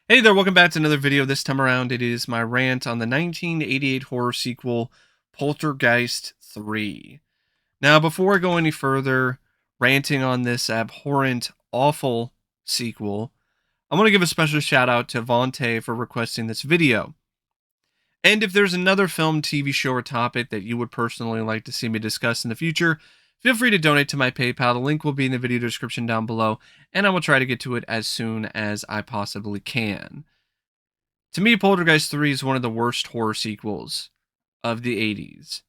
Hey there, welcome back to another video. This time around, it is my rant on the 1988 horror sequel, Poltergeist III. Now, before I go any further, ranting on this abhorrent, awful sequel, I want to give a special shout out to Vontae for requesting this video. And if there's another film, TV show, or topic that you would personally like to see me discuss in the future, feel free to donate to my PayPal. The link will be in the video description down below, and I will try to get to it as soon as I possibly can. To me, Poltergeist 3 is one of the worst horror sequels of the 80s,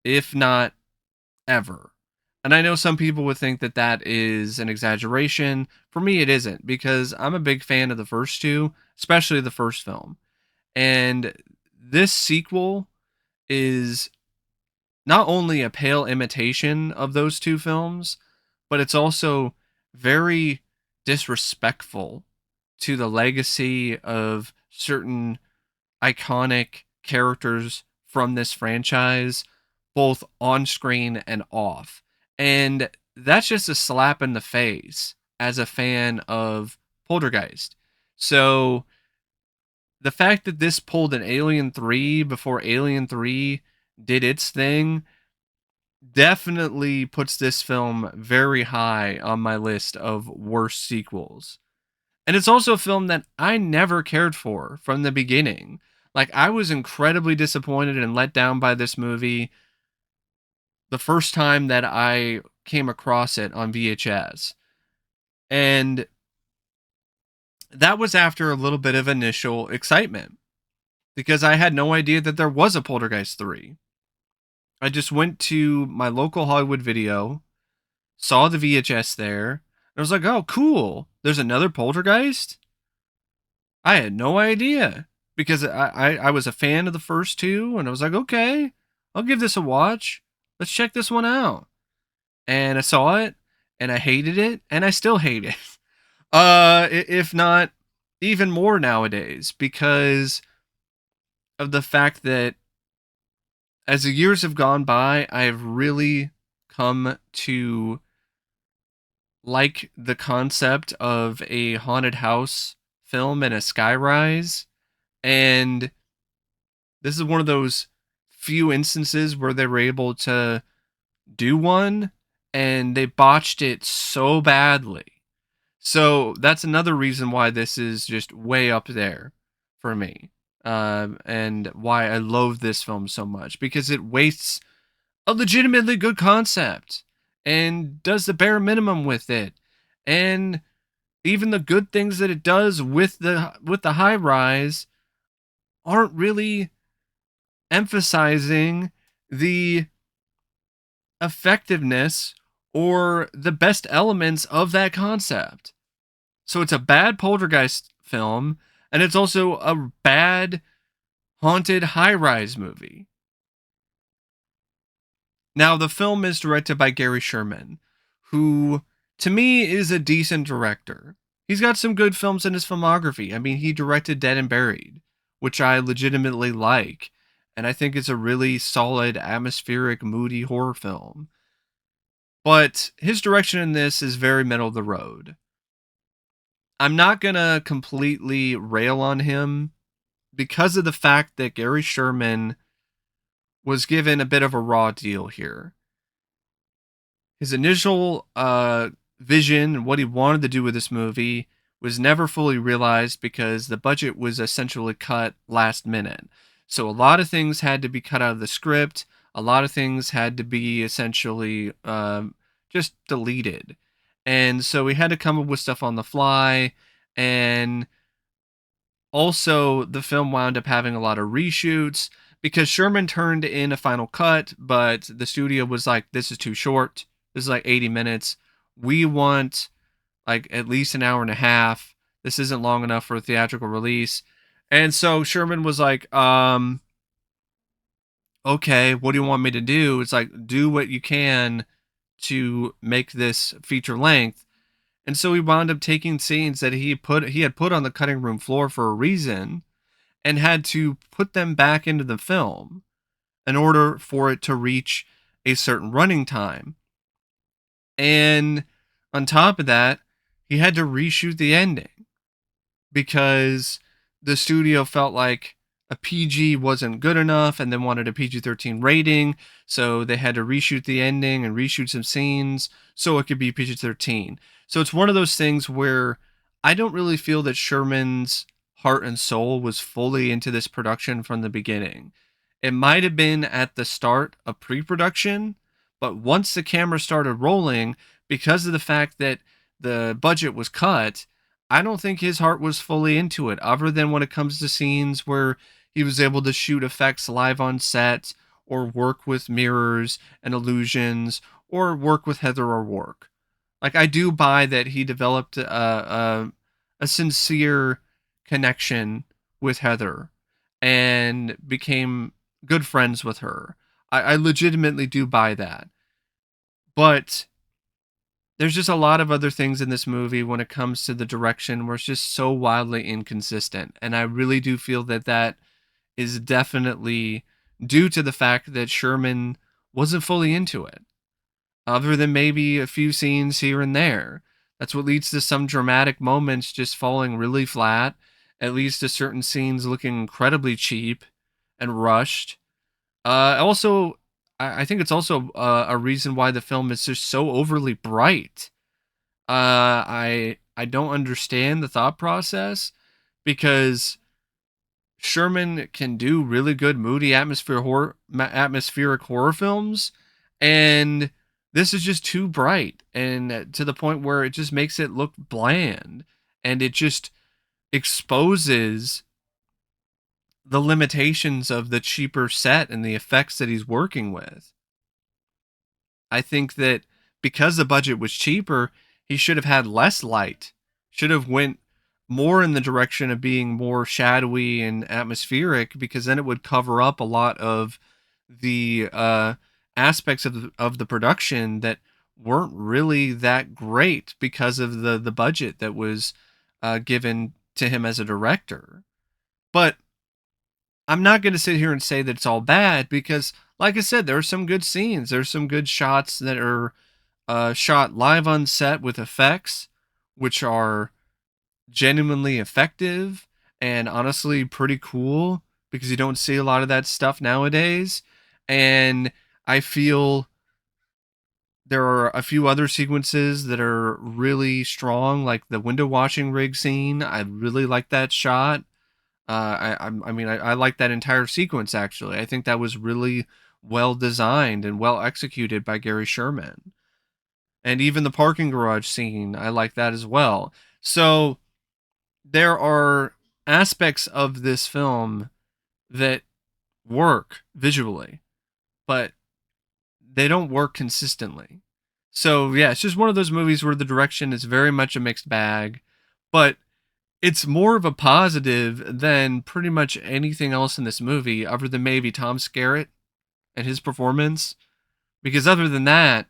if not ever. And I know some people would think that that is an exaggeration. For me, it isn't, because I'm a big fan of the first two, especially the first film. And this sequel is not only a pale imitation of those two films, but it's also very disrespectful to the legacy of certain iconic characters from this franchise, both on screen and off. And that's just a slap in the face as a fan of Poltergeist. So the fact that this pulled an Alien 3 before Alien 3 did its thing definitely puts this film very high on my list of worst sequels. And it's also a film that I never cared for from the beginning. Like, I was incredibly disappointed and let down by this movie the first time that I came across it on VHS. And that was after a little bit of initial excitement because I had no idea that there was a Poltergeist 3. I just went to my local Hollywood video, saw the VHS there, and I was like, oh, cool. There's another Poltergeist? I had no idea because I was a fan of the first two, and I was like, okay, I'll give this a watch. Let's check this one out. And I saw it, and I hated it, and I still hate it. If not even more nowadays, because of the fact that as the years have gone by, I've really come to like the concept of a haunted house film and a skyrise. And this is one of those few instances where they were able to do one and they botched it so badly. So that's another reason why this is just way up there for me. And why I love this film so much, because it wastes a legitimately good concept and does the bare minimum with it. And even the good things that it does with the high rise aren't really emphasizing the effectiveness or the best elements of that concept. So it's a bad poltergeist film, and it's also a bad haunted high rise movie. Now, the film is directed by Gary Sherman, who to me is a decent director. He's got some good films in his filmography. I mean, he directed Dead and Buried, which I legitimately like, and I think it's a really solid, atmospheric, moody horror film. But his direction in this is very middle of the road. I'm not gonna completely rail on him because of the fact that Gary Sherman was given a bit of a raw deal here. His initial vision and what he wanted to do with this movie was never fully realized because the budget was essentially cut last minute. So a lot of things had to be cut out of the script. A lot of things had to be essentially just deleted. And so we had to come up with stuff on the fly. And also, the film wound up having a lot of reshoots because Sherman turned in a final cut, but the studio was like, this is too short. This is like 80 minutes. We want like at least an hour and a half. This isn't long enough for a theatrical release. And so Sherman was like, okay, what do you want me to do? It's like, do what you can to make this feature length. And so he wound up taking scenes that he had put on the cutting room floor for a reason and had to put them back into the film in order for it to reach a certain running time. And on top of that, he had to reshoot the ending. because the studio felt like a PG wasn't good enough and then wanted a PG-13 rating, so they had to reshoot the ending and reshoot some scenes so it could be PG-13. So it's one of those things where I don't really feel that Sherman's heart and soul was fully into this production from the beginning. It might have been at the start of pre-production, but once the camera started rolling, because of the fact that the budget was cut, I don't think his heart was fully into it, other than when it comes to scenes where he was able to shoot effects live on set, or work with mirrors and illusions, or work with Heather O'Rourke. Like, I do buy that he developed a sincere connection with Heather and became good friends with her. I legitimately do buy that. But there's just a lot of other things in this movie when it comes to the direction where it's just so wildly inconsistent. And I really do feel that that is definitely due to the fact that Sherman wasn't fully into it, other than maybe a few scenes here and there. That's what leads to some dramatic moments just falling really flat. It leads to certain scenes looking incredibly cheap and rushed. Also, I think it's also a reason why the film is just so overly bright. I don't understand the thought process, because Sherman can do really good moody atmospheric horror films, and this is just too bright, and to the point where it just makes it look bland, and it just exposes the limitations of the cheaper set and the effects that he's working with. I think that because the budget was cheaper, he should have had less light. Should have went more in the direction of being more shadowy and atmospheric, because then it would cover up a lot of the aspects of the production that weren't really that great because of the budget that was given to him as a director. But I'm not going to sit here and say that it's all bad, because, like I said, there are some good scenes. There's some good shots that are shot live on set with effects, which are genuinely effective and honestly pretty cool, because you don't see a lot of that stuff nowadays. And I feel there are a few other sequences that are really strong, like the window washing rig scene. I really like that shot. I like that entire sequence, actually. I think that was really well designed and well executed by Gary Sherman. And even the parking garage scene, I like that as well. So there are aspects of this film that work visually, but they don't work consistently. So yeah, it's just one of those movies where the direction is very much a mixed bag, but it's more of a positive than pretty much anything else in this movie, other than maybe Tom Skerritt and his performance. Because other than that,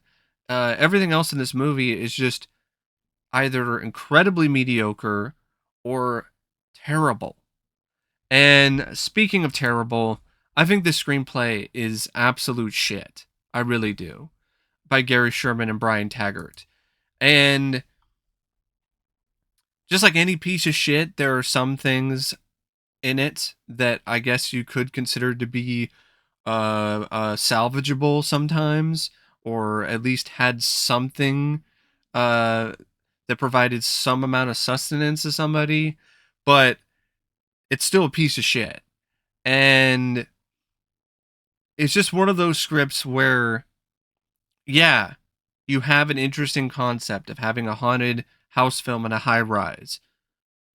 everything else in this movie is just either incredibly mediocre or terrible. And speaking of terrible, I think the screenplay is absolute shit. I really do. By Gary Sherman and Brian Taggart. And just like any piece of shit, there are some things in it that I guess you could consider to be salvageable sometimes, or at least had something uh, that provided some amount of sustenance to somebody, but it's still a piece of shit. And it's just one of those scripts where, yeah, you have an interesting concept of having a haunted house film in a high rise.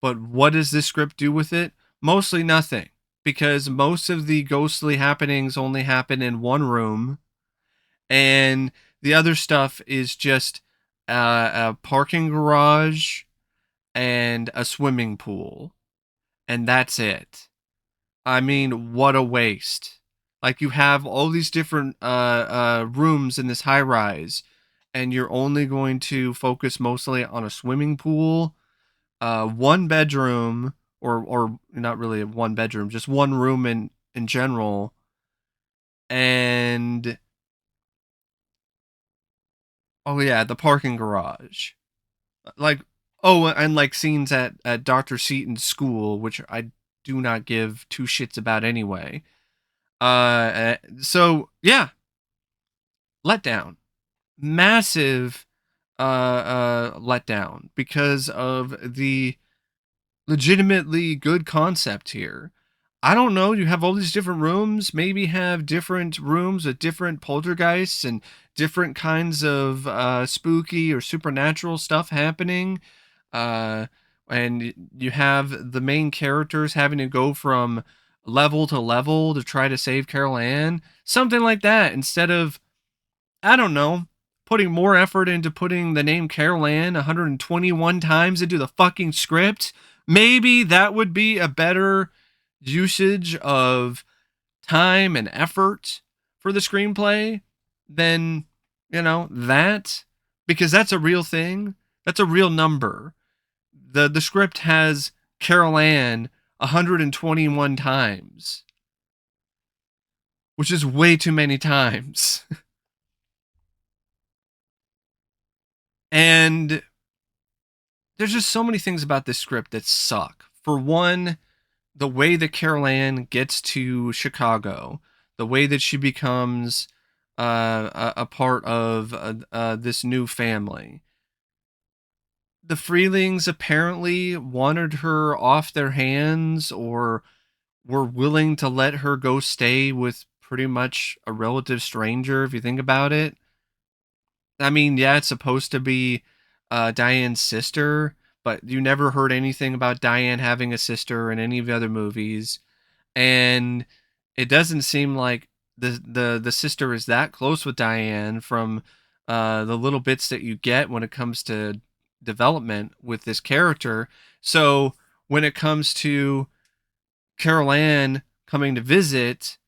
But what does this script do with it? Mostly nothing, because most of the ghostly happenings only happen in one room, and the other stuff is just a parking garage and a swimming pool, and that's it. I mean, what a waste. Like, you have all these different rooms in this high rise, and you're only going to focus mostly on a swimming pool, one bedroom, or not really one bedroom, just one room in general, and oh yeah, the parking garage. Like, Oh, and like scenes at Dr. Seaton's school, which I do not give two shits about anyway. So yeah, letdown, massive letdown because of the legitimately good concept here. I don't know. You have all these different rooms. Maybe have different rooms with different poltergeists and different kinds of spooky or supernatural stuff happening. Uh, and you have the main characters having to go from level to level to try to save Carol Ann. Something like that. Instead of, I don't know, putting more effort into putting the name Carol Ann 121 times into the fucking script. Maybe that would be a better usage of time and effort for the screenplay than, that, because that's a real thing. That's a real number. The script has Carol Ann 121 times, which is way too many times. And there's just so many things about this script that suck. For one, the way that Carol Ann gets to Chicago, the way that she becomes a part of this new family. The Freelings apparently wanted her off their hands or were willing to let her go stay with pretty much a relative stranger, if you think about it. I mean, yeah, it's supposed to be Diane's sister, but you never heard anything about Diane having a sister in any of the other movies, and it doesn't seem like the sister is that close with Diane from the little bits that you get when it comes to development with this character. So when it comes to Carol Ann coming to visit,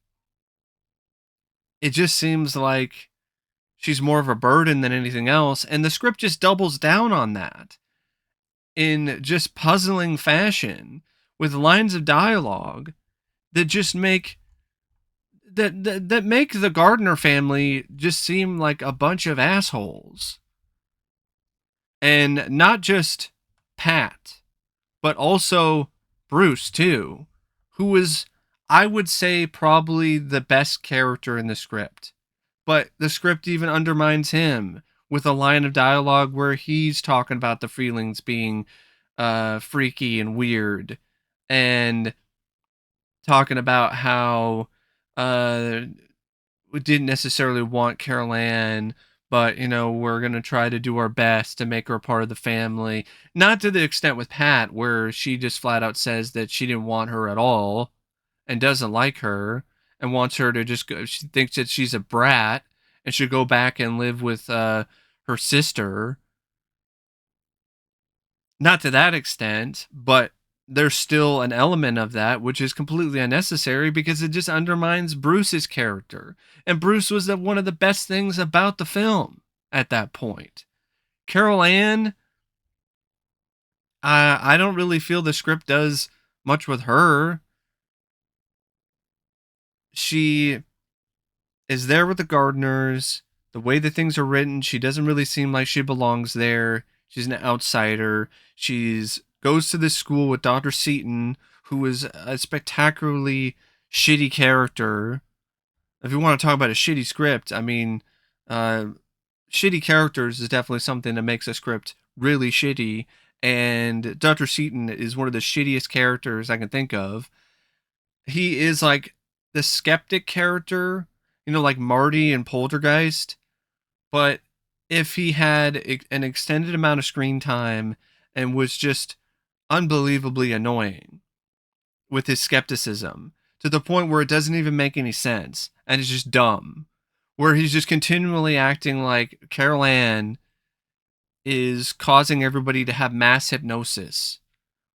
it just seems like she's more of a burden than anything else. And the script just doubles down on that in just puzzling fashion with lines of dialogue that just make that make the Gardner family just seem like a bunch of assholes. And not just Pat, but also Bruce too, who was, I would say, probably the best character in the script. But the script even undermines him with a line of dialogue where he's talking about the Freelings being freaky and weird, and talking about how we didn't necessarily want Carol Ann, but we're gonna try to do our best to make her a part of the family. Not to the extent with Pat, where she just flat out says that she didn't want her at all and doesn't like her and wants her to just go. She thinks that she's a brat and should go back and live with her sister. Not to that extent, but there's still an element of that which is completely unnecessary because it just undermines Bruce's character. And Bruce was one of the best things about the film at that point. Carol Ann, I don't really feel the script does much with her. She is there with the Gardeners. The way that things are written, she doesn't really seem like she belongs there. She's an outsider. She's goes to this school with Dr. Seaton, who is a spectacularly shitty character. If you want to talk about a shitty script, I mean, uh, shitty characters is definitely something that makes a script really shitty. And Dr. Seaton is one of the shittiest characters I can think of. He is like the skeptic character, like Marty and Poltergeist. But if he had an extended amount of screen time and was just unbelievably annoying with his skepticism to the point where it doesn't even make any sense and it's just dumb, where he's just continually acting like Carol Ann is causing everybody to have mass hypnosis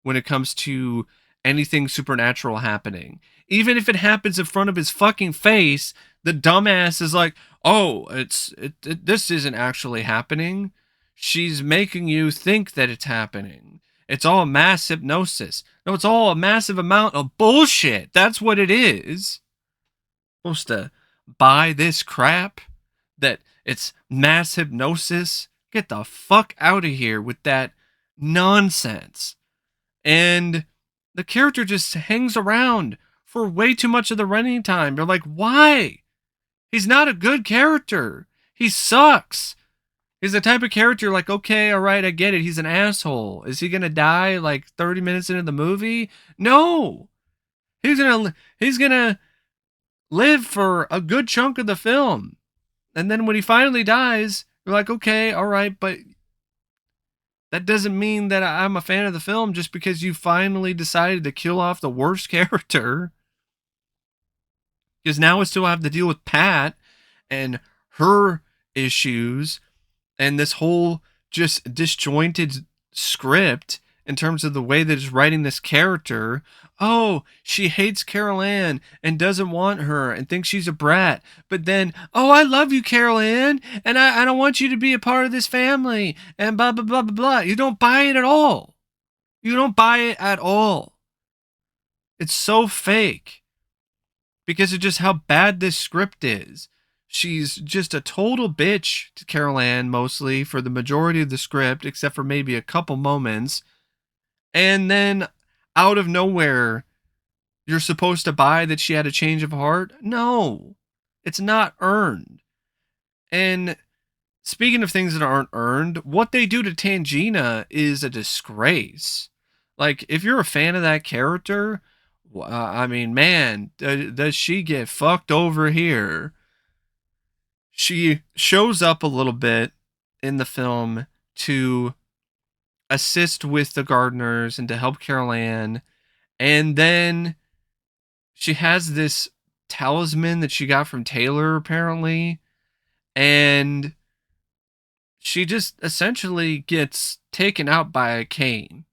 when it comes to anything supernatural happening. Even if it happens in front of his fucking face, the dumbass is like, "Oh, this isn't actually happening. She's making you think that it's happening. It's all mass hypnosis." No, it's all a massive amount of bullshit. That's what it is. Supposed to buy this crap that it's mass hypnosis? Get the fuck out of here with that nonsense. And the character just hangs around for way too much of the running time. You're like, why? He's not a good character. He sucks. He's the type of character like, okay, all right, I get it. He's an asshole. Is he gonna die like 30 minutes into the movie? No. He's gonna live for a good chunk of the film. And then when he finally dies, you're like, okay, all right, but that doesn't mean that I'm a fan of the film just because you finally decided to kill off the worst character. Because now I still have to deal with Pat and her issues and this whole just disjointed script in terms of the way that it's writing this character. Oh, she hates Carol Ann and doesn't want her and thinks she's a brat. But then, oh, I love you, Carol Ann, and I don't want you to be a part of this family, and blah, blah, blah, blah, blah. You don't buy it at all. You don't buy it at all. It's so fake because of just how bad this script is. She's just a total bitch to Carol Ann mostly for the majority of the script, except for maybe a couple moments. And then out of nowhere, you're supposed to buy that she had a change of heart? No, it's not earned. And speaking of things that aren't earned, what they do to Tangina is a disgrace. Like, if you're a fan of that character, I mean, man, does she get fucked over here? She shows up a little bit in the film to assist with the gardeners and to help Carol Ann. And then she has this talisman that she got from Taylor, apparently. And she just essentially gets taken out by a cane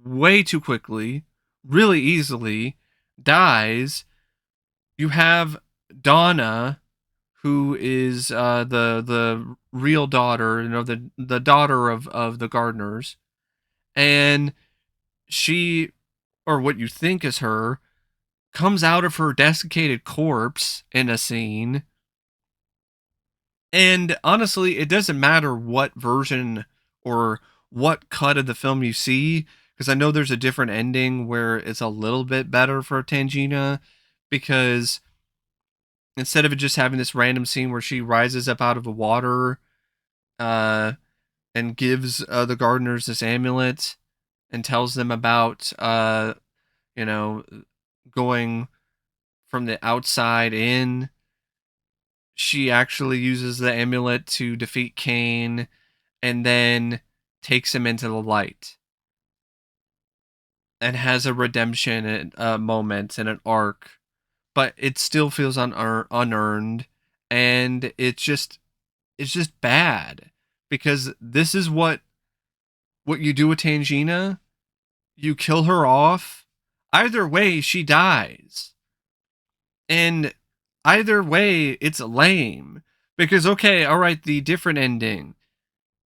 way too quickly, really easily, dies. You have Donna, who is the real daughter, the daughter of the gardeners, and she, or what you think is her, comes out of her desiccated corpse in a scene. And honestly, it doesn't matter what version or what cut of the film you see, because I know there's a different ending where it's a little bit better for Tangina, because instead of it just having this random scene where she rises up out of the water uh, and gives the gardeners this amulet and tells them about, you know, going from the outside in, she actually uses the amulet to defeat Cain and then takes him into the light and has a redemption moment and an arc, but it still feels unearned, and it's just bad because this is what you do with Tangina. You kill her off. Either way, she dies. And either way, it's lame. Because, okay, all right, the different ending,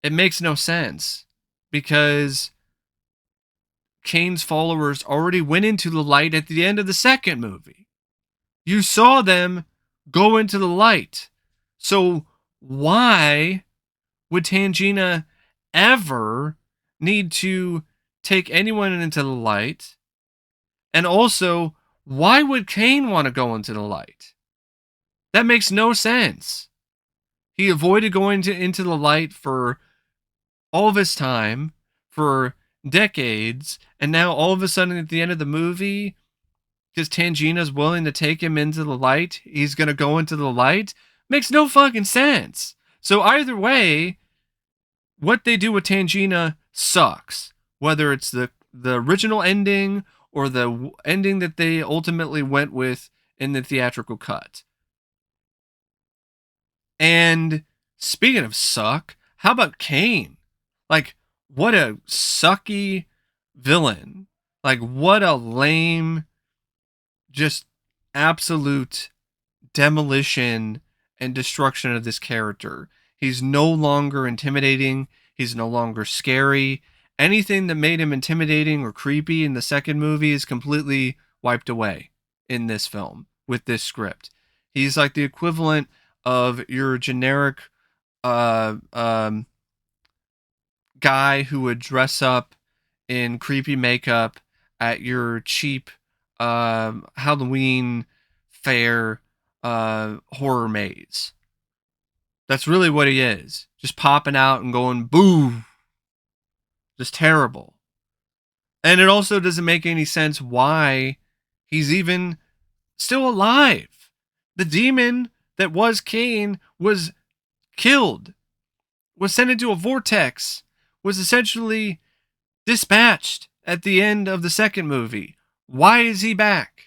it makes no sense. Because Kane's followers already went into the light at the end of the second movie. You saw them go into the light. So why would Tangina ever need to take anyone into the light? And also, why would Kane want to go into the light? That makes no sense. He avoided going into the light for all of his time, for decades, and now all of a sudden at the end of the movie, because Tangina's willing to take him into the light, he's going to go into the light? Makes no fucking sense. So either way, what they do with Tangina sucks. Whether it's the original ending or the ending that they ultimately went with in the theatrical cut. And speaking of suck, how about Kane? Like, what a sucky villain. Like, what a lame, just absolute demolition and destruction of this character. He's no longer intimidating. He's no longer scary. Anything that made him intimidating or creepy in the second movie is completely wiped away in this film with this script. He's like the equivalent of your generic uh, um, guy who would dress up in creepy makeup at your cheap Halloween fair horror maze. That's really what he is. Just popping out and going boo. Just terrible. And it also doesn't make any sense why he's even still alive. The demon that was Kane was killed, was sent into a vortex, was essentially dispatched at the end of the second movie. Why is he back?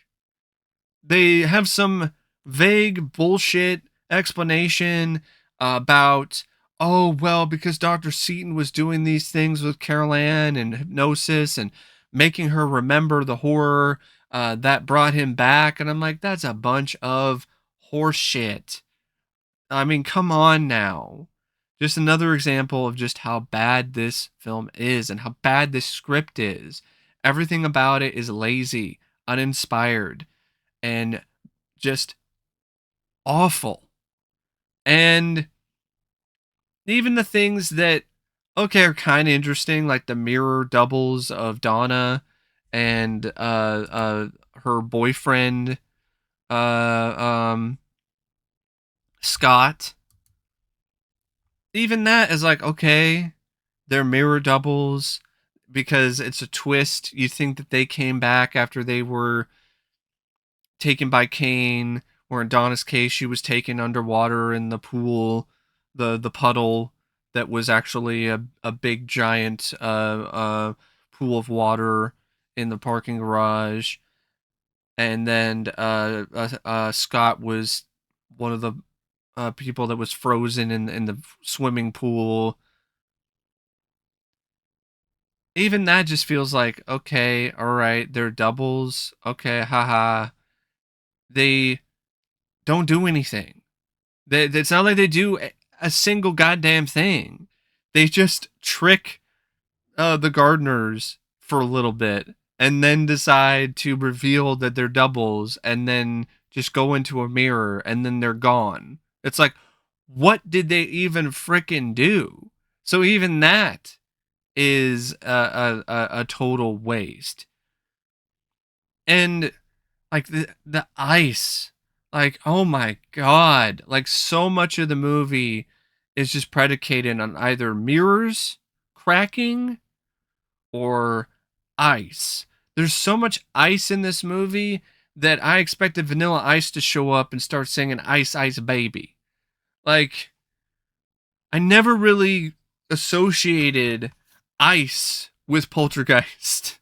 They have some vague bullshit explanation about, oh, well, because Dr. Seaton was doing these things with Carol Ann and hypnosis and making her remember the horror that brought him back. And I'm like, that's a bunch of horse shit. I mean, come on now. Just another example of just how bad this film is and how bad this script is. Everything about it is lazy, uninspired, and just awful. And even the things that, okay, are kind of interesting, like the mirror doubles of Donna and her boyfriend, uh, um, Scott. Even that is like, okay, they're mirror doubles because it's a twist. You think that they came back after they were taken by Kane, or in Donna's case, she was taken underwater in the pool, the puddle that was actually a big giant pool of water in the parking garage. And then Scott was one of the people that was frozen in the swimming pool. Even that just feels like, okay, all right, they're doubles. Okay, haha. They don't do anything. It's not like they do a single goddamn thing. They just trick the gardeners for a little bit and then decide to reveal that they're doubles and then just go into a mirror and then they're gone. It's like, what did they even frickin' do? So even that is a total waste. And like the ice, like, oh my god, like so much of the movie is just predicated on either mirrors cracking or ice. There's so much ice in this movie that I expected Vanilla Ice to show up and start singing Ice Ice Baby. Like, I never really associated ice with Poltergeist.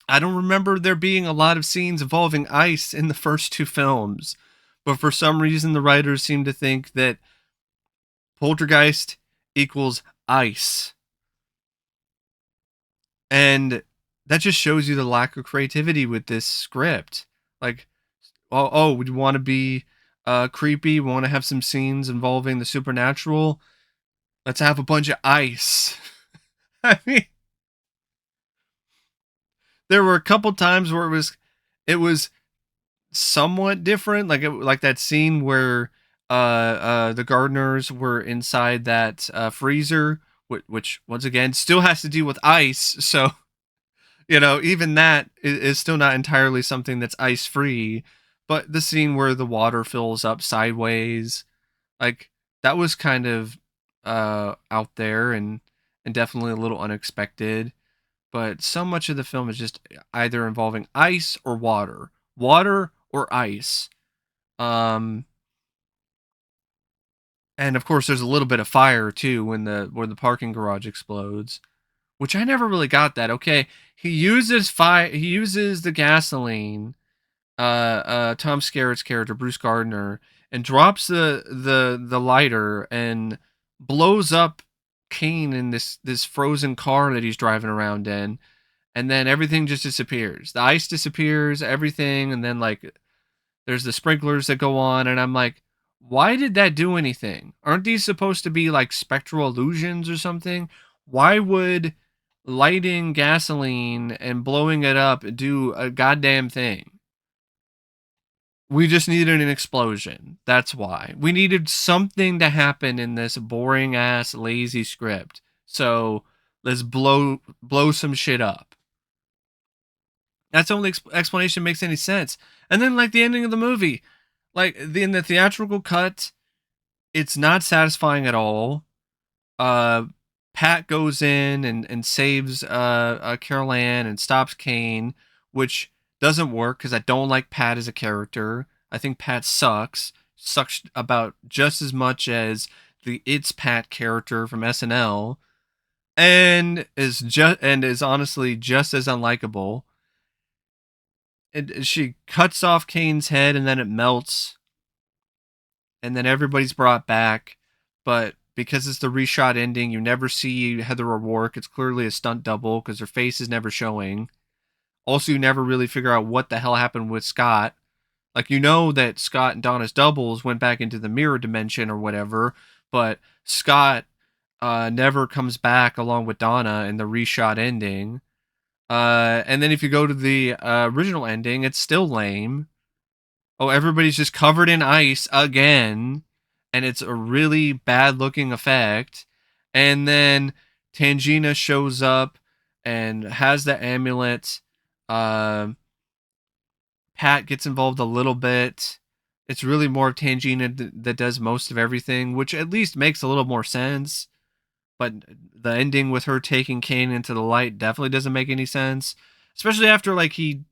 I don't remember there being a lot of scenes involving ice in the first two films, but for some reason the writers seem to think that Poltergeist equals ice. And that just shows you the lack of creativity with this script. Like, we want to be creepy, we want to have some scenes involving the supernatural. Let's have a bunch of ice. I mean, there were a couple times where it was somewhat different, like that scene where the gardeners were inside that freezer, which once again still has to do with ice. So even that is still not entirely something that's ice free. But the scene where the water fills up sideways, like, that was kind of out there and definitely a little unexpected. But so much of the film is just either involving ice or water or ice. Um, and of course, there's a little bit of fire too when the parking garage explodes, which I never really got that. Okay, he uses fire. He uses the gasoline. Tom Skerritt's character, Bruce Gardner, and drops the lighter and blows up Kane in this frozen car that he's driving around in. And then everything just disappears. The ice disappears, everything, and then like there's the sprinklers that go on, and I'm like, why did that do anything? Aren't these supposed to be like spectral illusions or something? Why would lighting gasoline and blowing it up do a goddamn thing? We just needed an explosion. That's why. We needed something to happen in this boring ass lazy script. So let's blow some shit up. That's the only explanation makes any sense. And then like the ending of the movie, like in the theatrical cut, it's not satisfying at all. uh Pat goes in and saves Carol Ann and stops Kane, which doesn't work because I don't like Pat as a character. I think Pat sucks about just as much as the It's Pat character from SNL, and is honestly just as unlikable. And she cuts off Kane's head and then it melts, and then everybody's brought back. But because it's the reshot ending, you never see Heather O'Rourke. It's clearly a stunt double because her face is never showing. Also, you never really figure out what the hell happened with Scott. Like, you know that Scott and Donna's doubles went back into the mirror dimension or whatever, but Scott never comes back along with Donna in the reshot ending. And then if you go to the original ending, it's still lame. Oh, everybody's just covered in ice again, and it's a really bad looking effect. And then Tangina shows up and has the amulet. Uh, Pat gets involved a little bit. It's really more Tangina that does most of everything, which at least makes a little more sense. But the ending with her taking Kane into the light definitely doesn't make any sense, especially after like he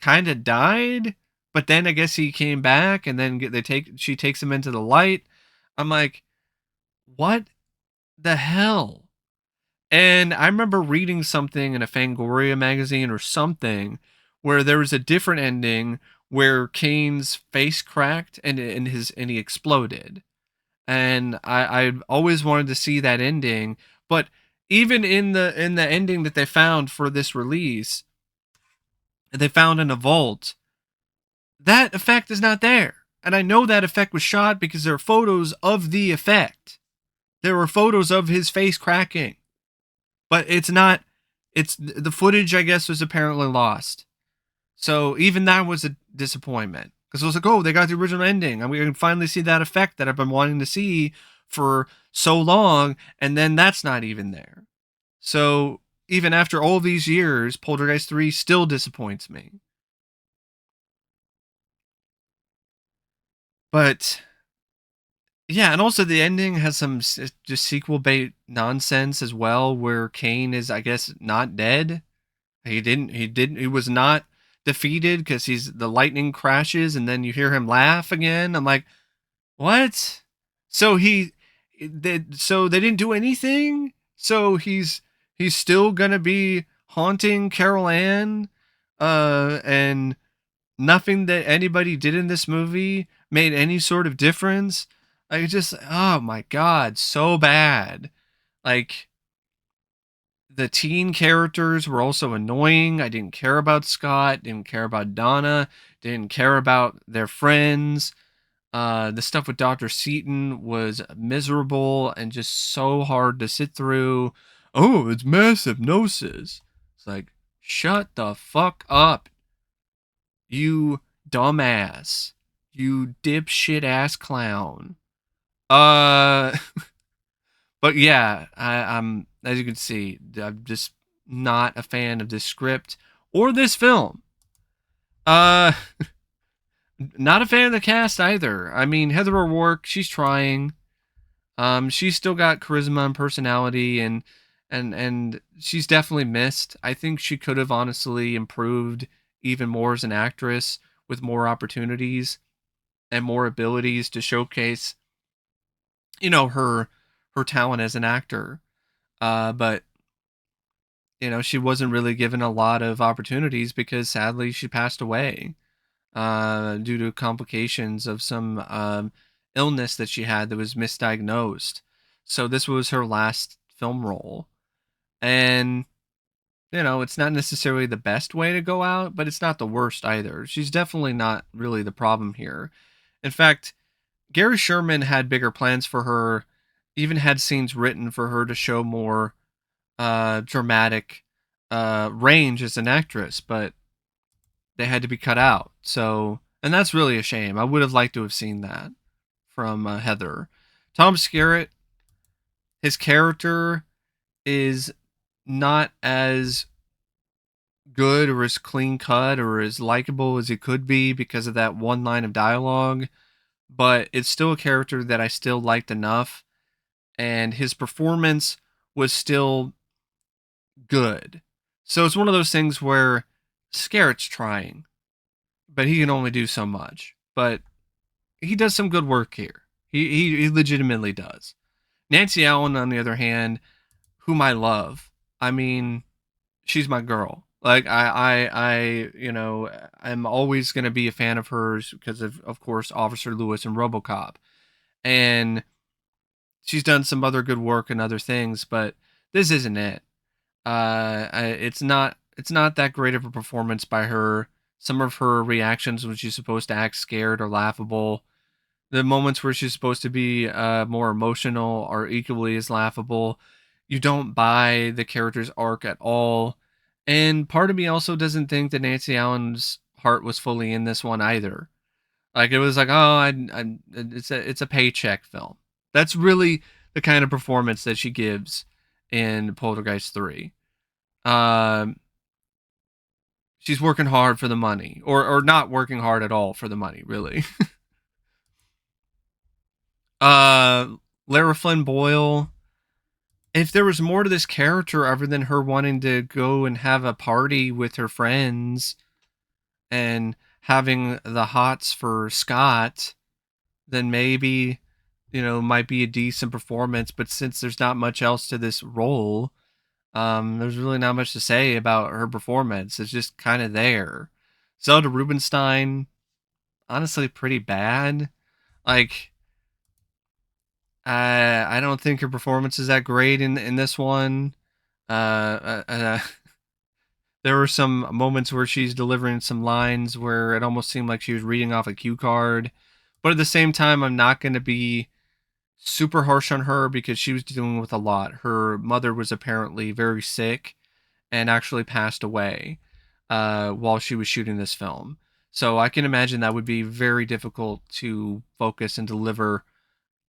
kind of died, but then I guess he came back, and then she takes him into the light. I'm like, what the hell? And I remember reading something in a Fangoria magazine or something where there was a different ending where Kane's face cracked and he exploded. And I always wanted to see that ending, but even in the ending that they found for this release, they found in a vault, that effect is not there. And I know that effect was shot because there are photos of the effect. There were photos of his face cracking. But it's not, it's the footage, I guess, was apparently lost. So even that was a disappointment. Because I was like, oh, they got the original ending. And we can finally see that effect that I've been wanting to see for so long. And then that's not even there. So even after all these years, Poltergeist 3 still disappoints me. But yeah, and also the ending has some just sequel bait nonsense as well, where Kane is, I guess, not dead. He was not defeated because the lightning crashes and then you hear him laugh again. I'm like, what? So so they didn't do anything. So he's still gonna be haunting Carol Ann, and nothing that anybody did in this movie made any sort of difference. Like, just, oh my god, so bad. Like, the teen characters were also annoying. I didn't care about Scott, didn't care about Donna, didn't care about their friends. The stuff with Dr. Seaton was miserable and just so hard to sit through. Oh, it's mass hypnosis. It's like, shut the fuck up, you dumbass. You dipshit ass clown. Uh, but yeah, I'm, as you can see, I'm just not a fan of this script or this film. Uh, not a fan of the cast either. I mean, Heather O'Rourke, she's trying. She's still got charisma and personality, and she's definitely missed. I think she could have honestly improved even more as an actress with more opportunities and more abilities to showcase, her talent as an actor. But she wasn't really given a lot of opportunities because sadly she passed away due to complications of some illness that she had that was misdiagnosed. So this was her last film role. And, it's not necessarily the best way to go out, but it's not the worst either. She's definitely not really the problem here. In fact, Gary Sherman had bigger plans for her, even had scenes written for her to show more dramatic range as an actress, but they had to be cut out. So And that's really a shame. I would have liked to have seen that from Heather. Tom Skerritt, his character is not as good or as clean cut or as likable as it could be because of that one line of dialogue, but it's still a character that I still liked enough, and his performance was still good. So it's one of those things where Skerritt's trying, but he can only do so much. But he does some good work here. He legitimately does. Nancy Allen, on the other hand, whom I love. I mean, she's my girl. Like I'm always gonna be a fan of hers because of course, Officer Lewis and RoboCop, and she's done some other good work and other things, but this isn't it. It's not that great of a performance by her. Some of her reactions when she's supposed to act scared or laughable. The moments where she's supposed to be more emotional are equally as laughable. You don't buy the character's arc at all. And part of me also doesn't think that Nancy Allen's heart was fully in this one either. Like it was like, oh, it's a paycheck film. That's really the kind of performance that she gives in Poltergeist 3. Um, she's working hard for the money, or not working hard at all for the money, really. uh, Lara Flynn Boyle, if there was more to this character other than her wanting to go and have a party with her friends and having the hots for Scott, then maybe, might be a decent performance. But since there's not much else to this role, there's really not much to say about her performance. It's just kind of there. Zelda Rubinstein, honestly, pretty bad. Like, I don't think her performance is that great in this one. There were some moments where she's delivering some lines where it almost seemed like she was reading off a cue card. But at the same time, I'm not going to be super harsh on her because she was dealing with a lot. Her mother was apparently very sick and actually passed away while she was shooting this film. So I can imagine that would be very difficult to focus and deliver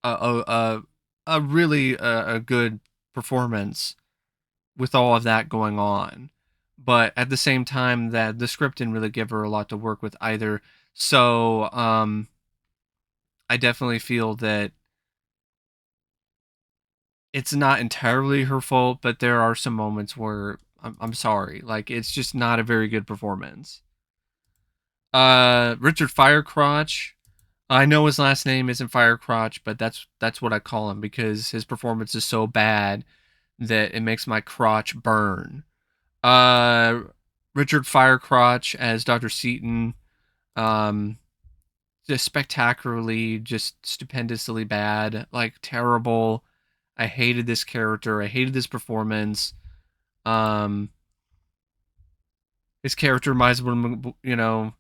a really a good performance with all of that going on. But at the same time, that the script didn't really give her a lot to work with either. So I definitely feel that it's not entirely her fault, but there are some moments where I'm sorry, like it's just not a very good performance. Richard Firecrotch. I know his last name isn't Firecrotch, but that's what I call him because his performance is so bad that it makes my crotch burn. Uh, Richard Firecrotch as Dr. Seaton. Um, just spectacularly, just stupendously bad, like terrible. I hated this character. I hated this performance. Um, his character reminds me of,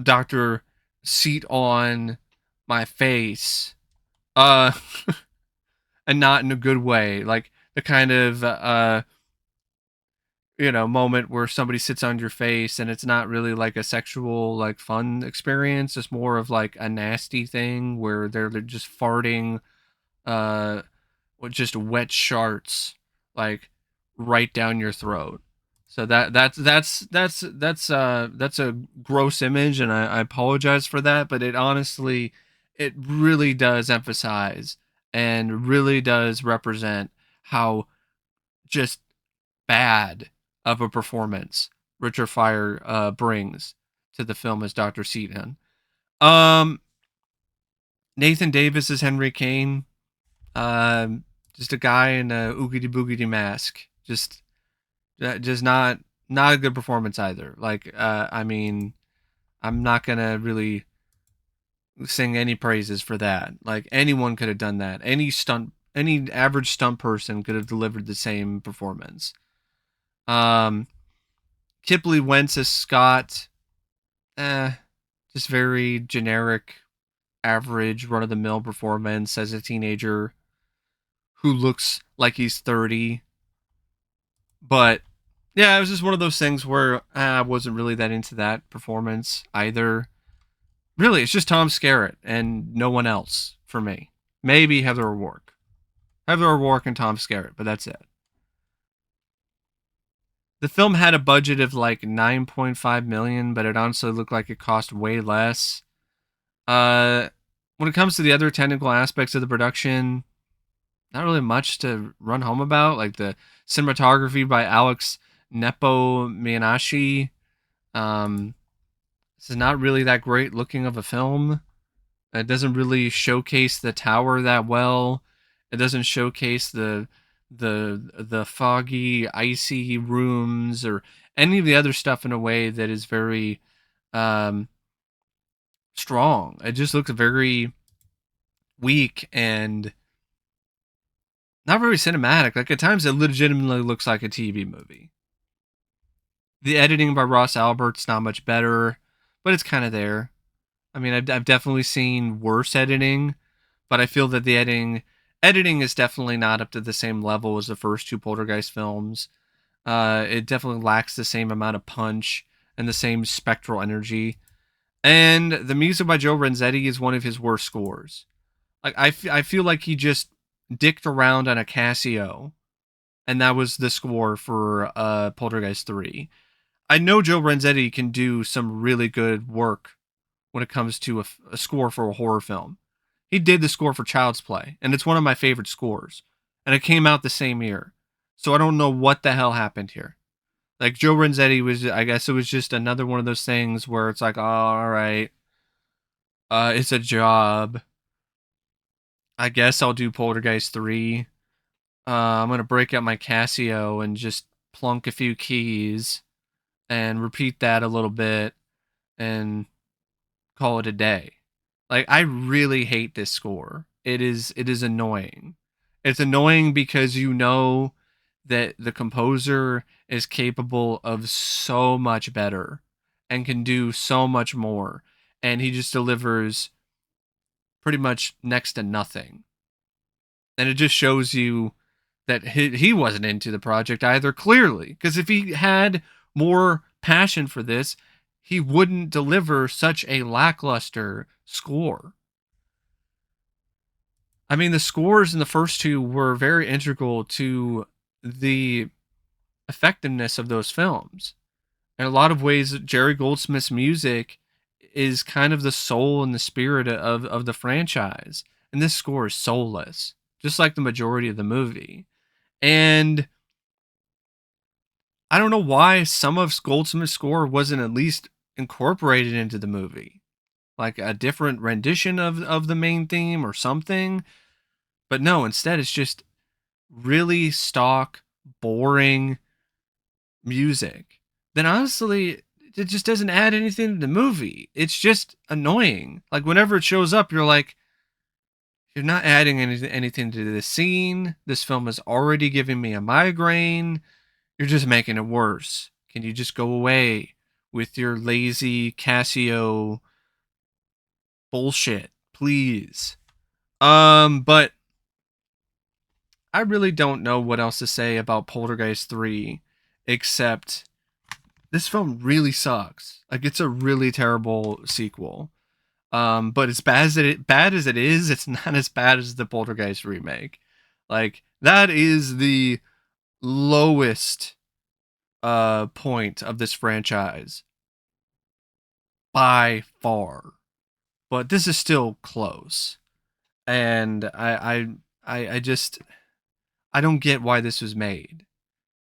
Doctor Seat on my face. Uh, and not in a good way. Like the kind of moment where somebody sits on your face and it's not really like a sexual like fun experience. It's more of like a nasty thing where they're just farting with just wet sharts like right down your throat. So that's a gross image, and I apologize for that. But it really does emphasize and really does represent how just bad of a performance Richard Fire brings to the film as Dr. Seaton. Um, Nathan Davis is Henry Kane. Just a guy in a oogity boogity mask. Just not a good performance either. Like, I mean, I'm not gonna really sing any praises for that. Like, anyone could have done that. Any average stunt person could have delivered the same performance. Um, Kipley Wentz as Scott, eh, just very generic, average, run of the mill performance as a teenager who looks like he's 30, but Yeah, it was just one of those things where I wasn't really that into that performance either. Really, it's just Tom Skerritt and no one else for me. Maybe Heather O'Rourke. Heather O'Rourke and Tom Skerritt, but that's it. The film had a budget of like 9.5 million, but it honestly looked like it cost way less. Uh, when it comes to the other technical aspects of the production, not really much to run home about. Like the cinematography by Alex Nepo Minashi. Um, this is not really that great looking of a film. It doesn't really showcase the tower that well. It doesn't showcase the foggy, icy rooms or any of the other stuff in a way that is very um, strong. It just looks very weak and not very cinematic. Like at times, it legitimately looks like a TV movie. The editing by Ross Albert's not much better, but it's kind of there. I mean, I've definitely seen worse editing, but I feel that the editing is definitely not up to the same level as the first two Poltergeist films. It definitely lacks the same amount of punch and the same spectral energy. And the music by Joe Renzetti is one of his worst scores. Like I feel like he just dicked around on a Casio, and that was the score for Poltergeist 3. I know Joe Renzetti can do some really good work when it comes to a score for a horror film. He did the score for Child's Play, and it's one of my favorite scores. And it came out the same year. So I don't know what the hell happened here. Like Joe Renzetti was, I guess it was just another one of those things where it's like, oh, all right, it's a job. I guess I'll do Poltergeist 3. I'm going to break out my Casio and just plunk a few keys and repeat that a little bit and call it a day. Like I really hate this score. It is annoying. It's annoying because you know that the composer is capable of so much better and can do so much more, and he just delivers pretty much next to nothing. And it just shows you that he wasn't into the project either, clearly, because if he had more passion for this, he wouldn't deliver such a lackluster score. I mean, the scores in the first two were very integral to the effectiveness of those films. In a lot of ways, Jerry Goldsmith's music is kind of the soul and the spirit of the franchise. And this score is soulless, just like the majority of the movie. And I don't know why some of Goldsmith's score wasn't at least incorporated into the movie. Like a different rendition of the main theme or something. But no, instead it's just really stock, boring music, then honestly, it just doesn't add anything to the movie. It's just annoying. Like whenever it shows up, you're like, you're not adding anything to the scene. This film is already giving me a migraine. You're just making it worse. Can you just go away with your lazy Casio bullshit, please? But I really don't know what else to say about Poltergeist 3 except this film really sucks. Like it's a really terrible sequel. But as bad as it is, it's not as bad as the Poltergeist remake. Like that is the lowest point of this franchise by far. But this is still close. And I just I don't get why this was made.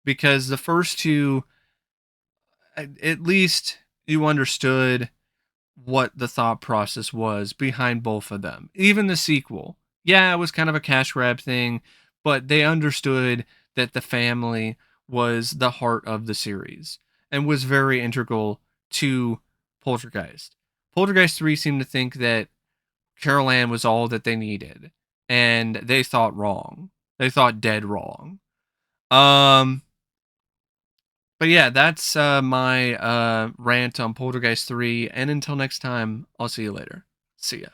Because the first two at least you understood what the thought process was behind both of them. Even the sequel. Yeah, it was kind of a cash grab thing, but they understood that the family was the heart of the series and was very integral to Poltergeist. Poltergeist 3 seemed to think that Carol Ann was all that they needed, and they thought wrong. They thought dead wrong. Um, but yeah, that's my rant on Poltergeist 3. And until next time, I'll see you later. See ya.